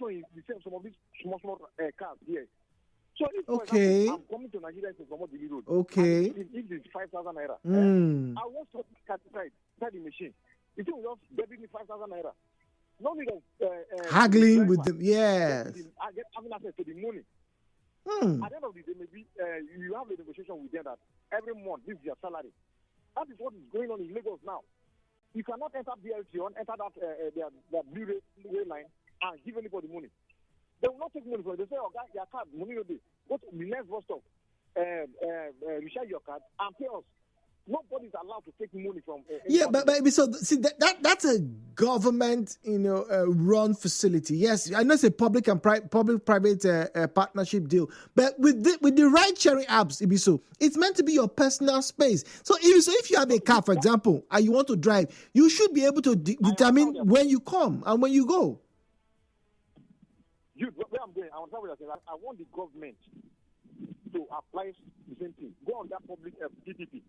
one is the same. Some of these small cars here. So if for Okay. example, I'm coming to Nigeria from Omodili Road. Okay. And if it's 5,000 naira, I want to cut inside the machine. It will just debit me 5,000 naira. No need of haggling with them. Yes. I get having access to the money. At the end of the day, maybe you have a negotiation with them that every month this is your salary. That is what is going on in Lagos now. You cannot enter BLT on, enter that blue rail line and give anybody money. They will not take money from it. They say, "Oh, your card, money no day. Go to the next bus stop, recharge your card and pay us." Nobody's allowed to take money from. But so see that's a government run facility. Yes, I know it's a public and public-private partnership deal. But with the ride-sharing apps, it's meant to be your personal space. So if you have a car, for example, and you want to drive, you should be able to determine when you come and when you go. Where I'm going, I want the government to apply the same thing. Go on that public PPP.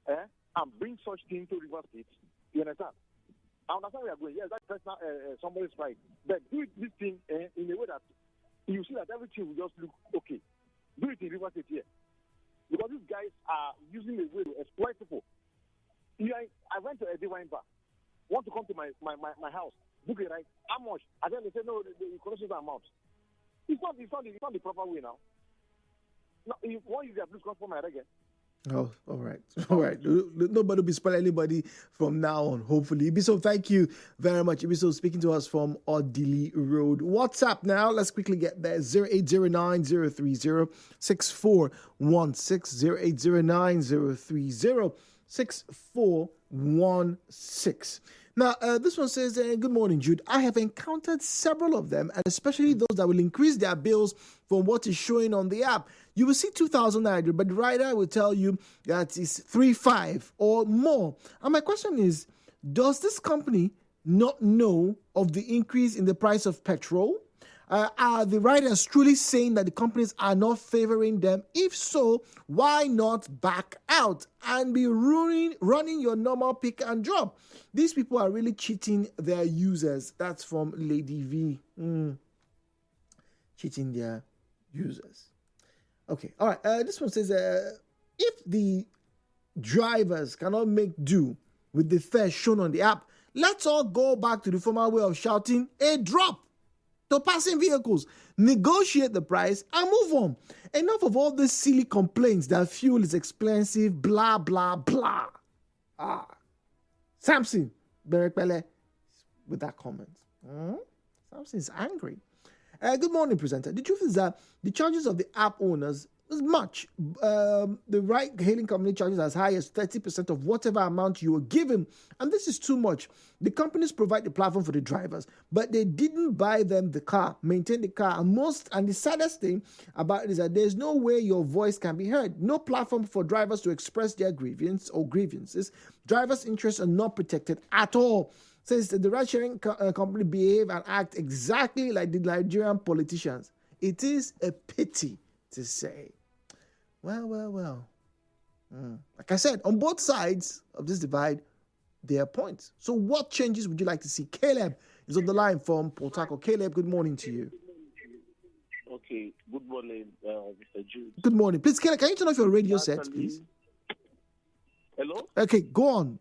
And bring such thing to River State. You understand? I understand where you're going. Yes, that's personal, somebody's right. But do this thing in a way that you see that everything will just look okay. Do it in River State here. Because these guys are using a way to exploit people. I went to a wine bar. Want to come to my house. Book it, right? How much? And then they say, no, the collection amount. It's not the proper way now. No, you want to use their blue cross for my again. Oh, all right. Nobody will be spoiling anybody from now on, hopefully. Ibiso, thank you very much. Ibiso speaking to us from Odili Road. WhatsApp now. Let's quickly get there. 0809-030-6416. 0809-030-6416. Now, this one says, good morning, Jude. I have encountered several of them, and especially those that will increase their bills from what is showing on the app. You will see 2,000 naira, but the rider will tell you that it's 3,500 or more. And my question is, does this company not know of the increase in the price of petrol? Are the riders truly saying that the companies are not favoring them? If so, why not back out and be running your normal pick and drop? These people are really cheating their users. That's from Lady V. Cheating their users. Okay, all right. This one says, if the drivers cannot make do with the fare shown on the app, let's all go back to the former way of shouting a drop to passing vehicles, negotiate the price, and move on. Enough of all these silly complaints that fuel is expensive, blah, blah, blah. Samson, Berekpele, with that comment. Samson's angry. Good morning, presenter. The truth is that the charges of the app owners is much. The ride-hailing company charges as high as 30% of whatever amount you were given, and this is too much. The companies provide the platform for the drivers, but they didn't buy them the car, maintain the car, and the saddest thing about it is that there's no way your voice can be heard. No platform for drivers to express their grievances. Drivers' interests are not protected at all. Says the ride-sharing company behave and act exactly like the Nigerian politicians. It is a pity to say. Well. Like I said, on both sides of this divide, there are points. So what changes would you like to see? Caleb is on the line from Port Harcourt. Caleb, good morning to you. Okay, good morning, Mr. Jude. Good morning. Please, Caleb, can you turn off your radio set, please? Hello? Okay, go on.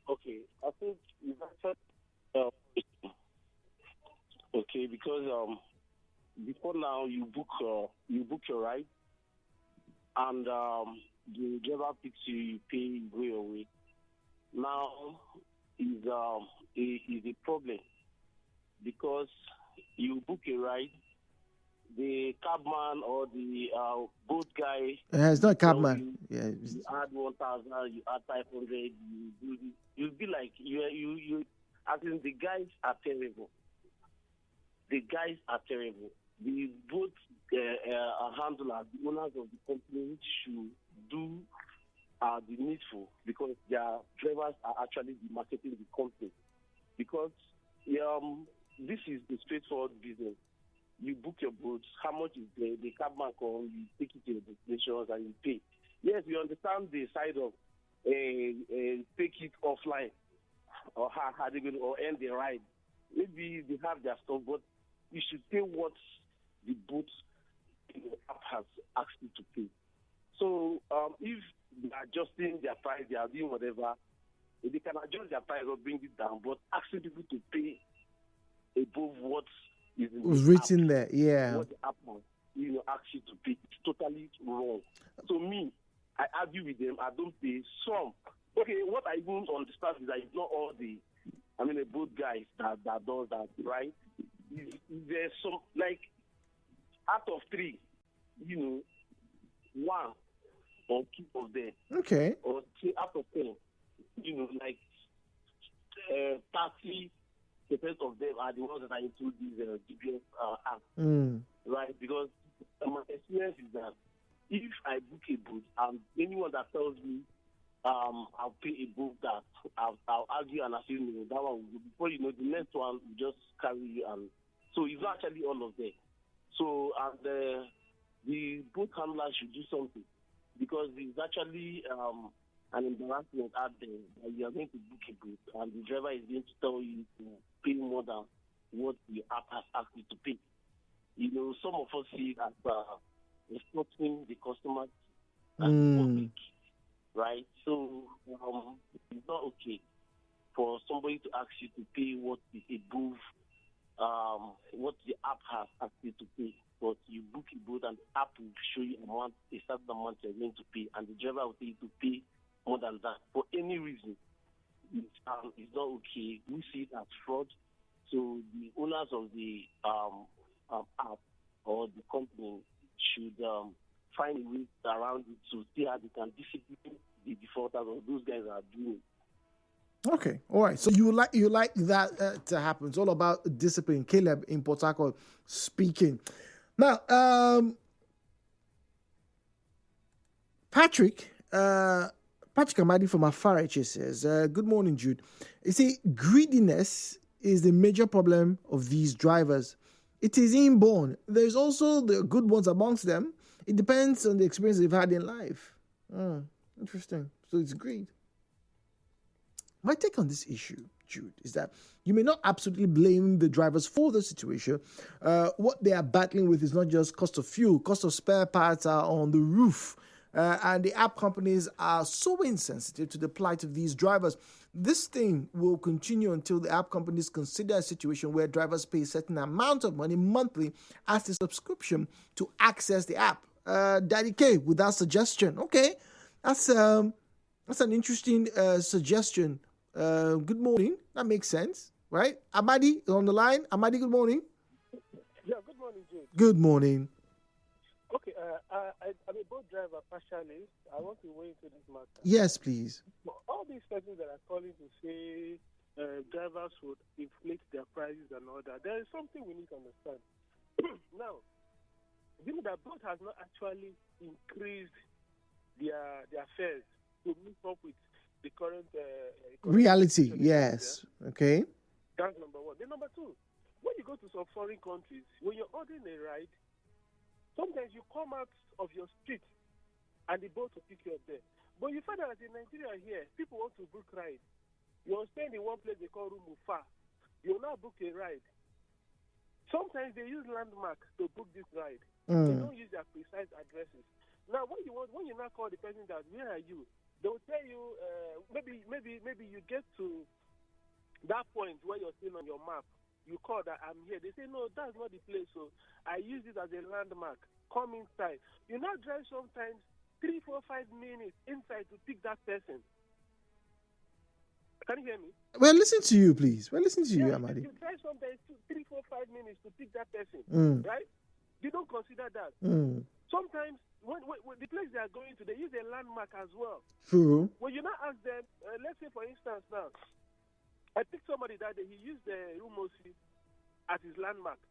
Okay, I think you said, okay, because before now you book your ride, and the driver picks you, you pay, you go your way. Now is a problem because you book a ride, the cabman or the boat guy. It's not a cabman. You add 1,000, you add 500. You'll be like you. As in, the guys are terrible. The boat handlers, the owners of the company should do the needful, because their drivers are actually marketing the company. Because this is the straightforward business. You book your boat, how much is the cabman come, you take it to your destinations and you pay. Yes, we understand the side of take it offline or how they going to end the ride. maybe they have their stuff, but you should pay what the boat app has asked you to pay. So if they are adjusting their price, they are doing whatever, they can adjust their price or bring it down, but asking people to pay above what is in was the written app, there. Yeah. what the app asks you to pay, it's totally wrong. So me, I argue with them. I don't pay some. Okay, what I even understand is that it's not all the, both guys that does that, right? There's some, like, out of 3, one or 2 of them. Okay. Or 3 out of 10, like 30% of them are the ones that are into these GPS apps, right? Because my experience is that if I book a boat, and anyone that tells me I'll pay a boat that I'll argue and I say no, that one will go. Before you know, the next one will just carry you, and so it's not actually all of them. So the boat handler should do something, because it's actually an embarrassment out there that you are going to book a boat and the driver is going to tell you to pay more than what the app has asked you to pay. Some of us see it as exploiting the customer and the public, right? So it's not okay for somebody to ask you to pay what is above what the app has asked you to pay. But you book a boat and the app will show you a certain amount you're going to pay, and the driver will tell you to pay more than that for any reason. It's not okay. We see it as fraud. So the owners of the app or the company should find a way around it to see how they can discipline the defaulters or those guys that are doing it. Okay, all right. So you like that to happen. It's all about discipline. Caleb in Port Harcourt speaking. Now, Patrick Amadi from Afarache says, good morning, Jude. You see, greediness is the major problem of these drivers. It is inborn. There's also the good ones amongst them. It depends on the experience they've had in life. Interesting. So it's greed. My take on this issue, Jude, is that you may not absolutely blame the drivers for the situation. What they are battling with is not just cost of fuel. Cost of spare parts are on the roof. And the app companies are so insensitive to the plight of these drivers. This thing will continue until the app companies consider a situation where drivers pay a certain amount of money monthly as a subscription to access the app. Daddy K, with that suggestion. Okay, that's an interesting suggestion. Good morning. That makes sense, right? Amadi is on the line. Amadi, good morning. Yeah, good morning, Jude. Good morning. Okay, I'm a boat driver partially. I want to weigh into this matter. Yes, please. All these persons that are calling to say drivers would inflate their prices and all that, there is something we need to understand. Now, given that boat has not actually increased their fares to meet up with the current reality, yes. Okay. That's number one. Then number two, when you go to some foreign countries, when you're ordering a ride, sometimes you come out of your street and the boat will pick you up there. But you find out that in Nigeria here, people want to book ride. You're staying in one place they call Rumufa. You'll now book a ride. Sometimes they use landmark to book this ride. They don't use their precise addresses. Now, when you now call the person that, where are you? They'll tell you, maybe you get to that point where you're still on your map. You call that I'm here. They say, no, that's not the place. So I use it as a landmark. Come inside. You now drive sometimes 3, 4, 5 minutes inside to pick that person. Can you hear me? Well, listen to you, please. Well, listen to you, Amadi. You drive sometimes 3, 4, 5 minutes to pick that person, right? They don't consider that. Sometimes when the place they are going to, they use a landmark as well. True. When you now ask them, let's say for instance now, I picked somebody that day, he used the Rumosi as his landmark.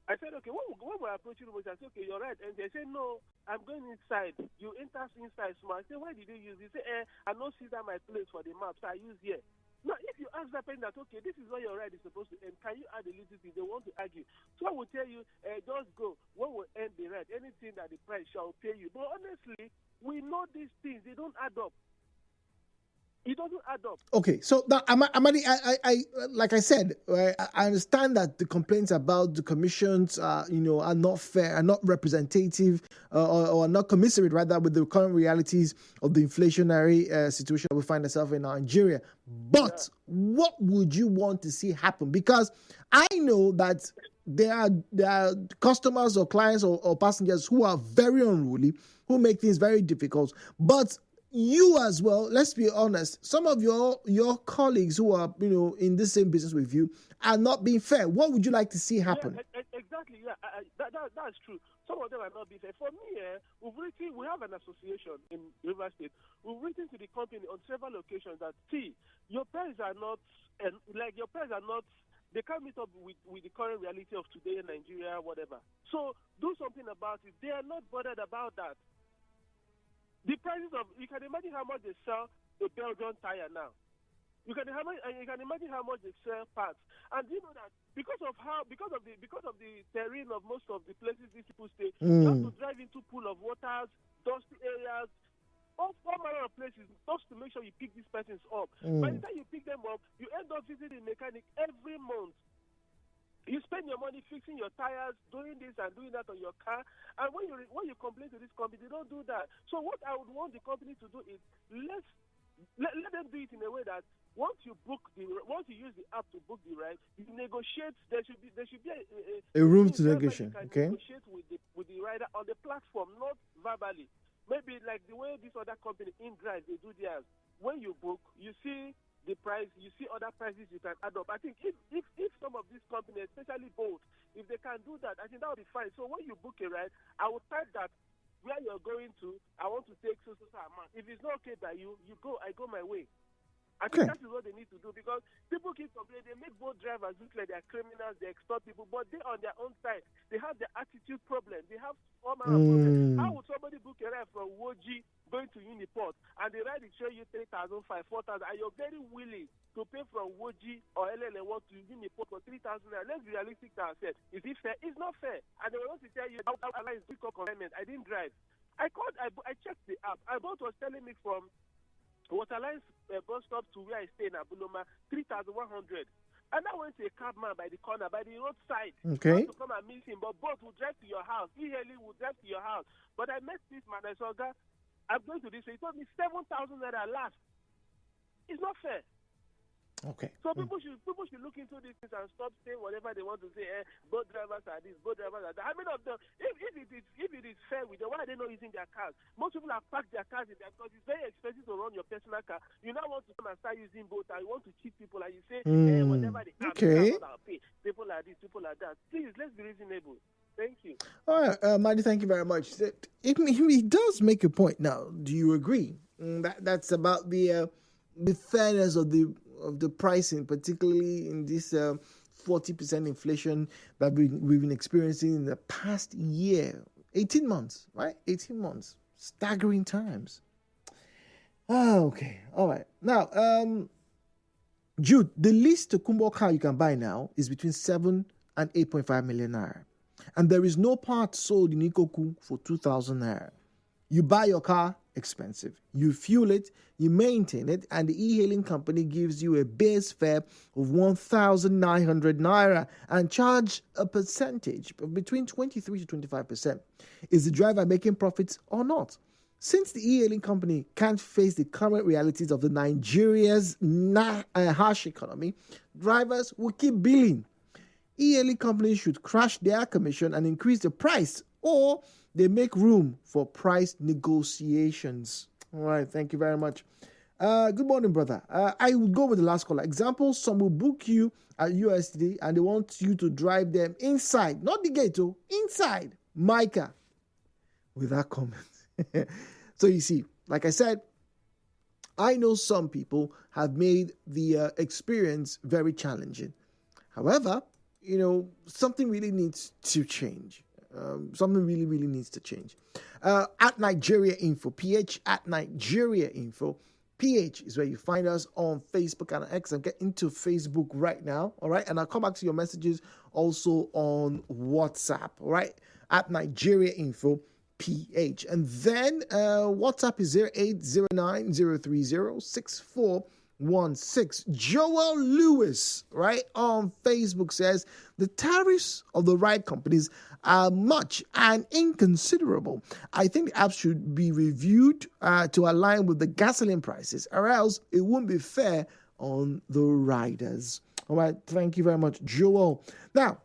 I said, okay, when we're approaching Rumosi, I said, okay, you're right. And they said, no, I'm going inside. You enter inside small. I said, why did you use it? He said, I don't see that my place for the map, so I use here. Now, if you ask that person that, okay, this is where your ride is supposed to end, can you add a little thing? They want to argue. So I will tell you, just go. When we end the ride, anything that the price shall pay you. But honestly, we know these things. They don't add up. It doesn't add up. Okay, so now, Amadi, like I said, I understand that the complaints about the commissions, are not fair, are not representative, or not commensurate, rather, with the current realities of the inflationary situation we find ourselves in Nigeria. But what would you want to see happen? Because I know that there are customers or clients or passengers who are very unruly, who make things very difficult, but you as well, let's be honest, some of your colleagues who are in the same business with you are not being fair. What would you like to see happen? Yeah, exactly. Yeah, that's true. Some of them are not being fair. For me, we have an association in River State. We've written to the company on several occasions that your prices are not, and your prices are not. They can't meet up with the current reality of today in Nigeria, whatever. So do something about it. They are not bothered about that. The prices you can imagine how much they sell a Belgian tire now. You can imagine how much they sell parts. And you know that because of the terrain of most of the places these people stay, you have to drive into pool of waters, dusty areas, all manner of places just to make sure you pick these persons up. By the time you pick them up, you end up visiting a mechanic every month. You spend your money fixing your tires, doing this and doing that on your car, and when you complain to this company, they don't do that. So what I would want the company to do is let them do it in a way that once you use the app to book the ride, you negotiate. There should be a room to negotiate. Okay. Negotiate with the rider on the platform, not verbally. Maybe like the way this other company InDrive they do theirs. When you book, you see the price, you see other prices you can add up. I think if some of these companies, especially Bolt, if they can do that, I think that would be fine. So when you book a ride, I would type that where you're going to, I want to take so amount. If it's not okay by you, go, I go my way. I think that is what they need to do, because people keep complaining. They make both drivers look like they're criminals, they extort people, but they on their own side, they have the attitude problem. They have all manner of problems. How would somebody book a ride from Woji going to Uniport and the ride will show you 3,500, 4,000, and you're very willing to pay from Woji or LLA1 to Uniport for 3,000? Let's be realistic to ourselves. Is it fair? It's not fair. And they want to tell you how airlines do consignment. I didn't drive. I checked the app. I was telling me from Waterlines bus stop to where I stay in Abuloma, 3,100. And I went to a cabman by the corner, by the roadside. Okay. To come and meet him, but both will drive to your house. E-hailing will drive to your house. But I met this man. I said, "God, I'm going to this." He told me 7,000 naira last. It's not fair. Okay. So people should look into these things and stop saying whatever they want to say. Both drivers are this, both drivers are that. I mean, if it is fair with them, why are they not using their cars? Most people have parked their cars in there because it's very expensive to run your personal car. You now want to come and start using both, and you want to cheat people, and you say whatever they have, I'll pay. People are this, people are that. Please, let's be reasonable. Thank you. All right, Marty, thank you very much. He does make a point. Now, do you agree? That's about the fairness of the pricing, particularly in this 40% inflation that we've been experiencing in the past year. 18 months, right? 18 months. Staggering times. Okay. All right. Now, Jude, the least Tokumbo car you can buy now is between 7 and 8.5 million naira. And there is no part sold in Ikoku for 2,000 naira. You buy your car, expensive. You fuel it, you maintain it, and the e-hailing company gives you a base fare of 1,900 naira and charge a percentage of between 23 to 25%. Is the driver making profits or not? Since the e-hailing company can't face the current realities of the Nigeria's harsh economy, drivers will keep billing. E-hailing companies should crash their commission and increase the price, or they make room for price negotiations. All right, thank you very much. Good morning, brother. I would go with the last caller. Example, some will book you at USD and they want you to drive them inside, not the gate, inside Micah. With that comment. So you see, like I said, I know some people have made the experience very challenging. However, something really needs to change. Something really, really needs to change. At Nigeriainfo, PH at Nigeriainfo. PH is where you find us on Facebook and X. I'm getting to Facebook right now, all right? And I'll come back to your messages also on WhatsApp, all right? At Nigeriainfo, PH. And then WhatsApp is 0809-030-6416. Joel Lewis, right, on Facebook says the tariffs of the ride companies are much and inconsiderable. I think the app should be reviewed to align with the gasoline prices, or else it won't be fair on the riders. All right, thank you very much, Joel. Now,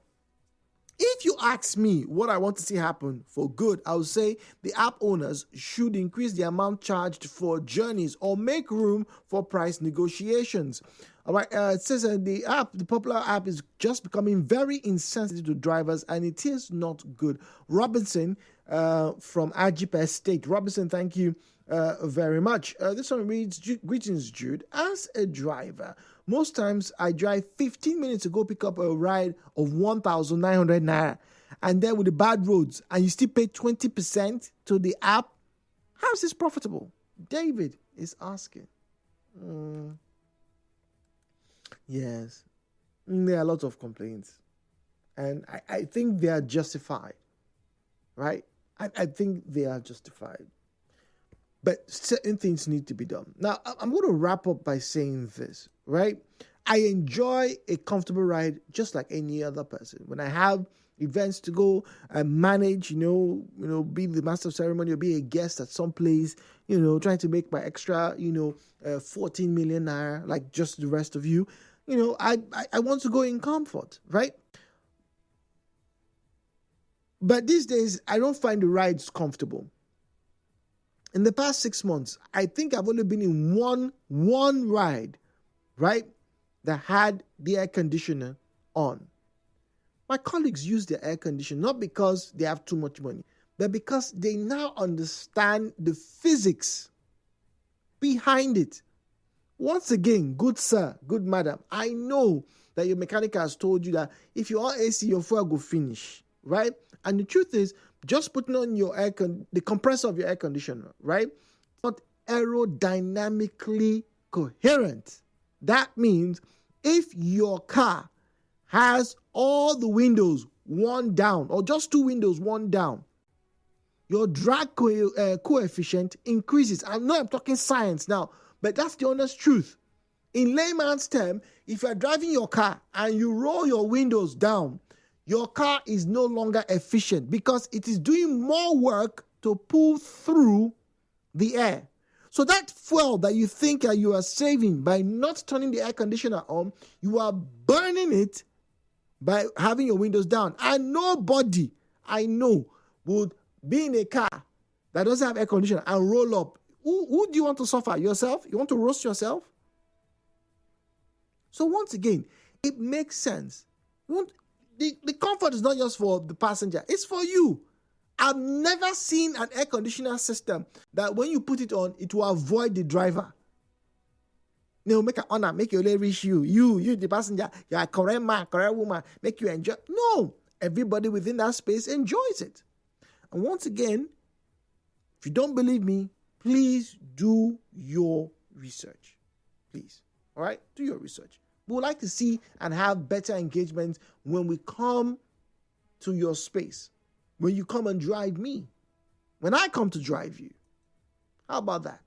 if you ask me what I want to see happen for good, I would say the app owners should increase the amount charged for journeys or make room for price negotiations. All right, it says the popular app is just becoming very insensitive to drivers, and it is not good. Robinson from Ajip Estate. Robinson, thank you very much. This one reads, greetings, Jude. As a driver, most times I drive 15 minutes to go pick up a ride of 1,900 naira. And then with the bad roads, and you still pay 20% to the app. How is this profitable? David is asking. Yes. There are a lot of complaints. And I think they are justified. Right? I think they are justified. But certain things need to be done. Now, I'm going to wrap up by saying this, right? I enjoy a comfortable ride just like any other person. When I have events to go and manage, be the master of ceremony or be a guest at some place, trying to make my extra, 14 million naira, like just the rest of you, I want to go in comfort, right? But these days, I don't find the rides comfortable. In the past 6 months, I think I've only been in one ride, right, that had the air conditioner on. My colleagues use the air conditioner not because they have too much money, but because they now understand the physics behind it. Once again, good sir, good madam, I know that your mechanic has told you that if you're on AC, your fuel will finish, right? And the truth is, just putting on your the compressor of your air conditioner, right? Not aerodynamically coherent. That means if your car has all the windows one down, or just two windows one down, your drag coefficient increases. I know I'm talking science now, but that's the honest truth. In layman's term, if you're driving your car and you roll your windows down, your car is no longer efficient because it is doing more work to pull through the air. So that fuel that you think you are saving by not turning the air conditioner on, you are burning it by having your windows down. And nobody I know would be in a car that doesn't have air conditioner and roll up. Who do you want to suffer? Yourself? You want to roast yourself? So once again, it makes sense. The comfort is not just for the passenger, it's for you. I've never seen an air conditioner system that when you put it on, it will avoid the driver. Make an honor, make your reach you. You, the passenger, you're a correct man, correct woman, make you enjoy. No, everybody within that space enjoys it. And once again, if you don't believe me, please do your research. Please. All right? Do your research. We would like to see and have better engagement when we come to your space, when you come and drive me, when I come to drive you. How about that?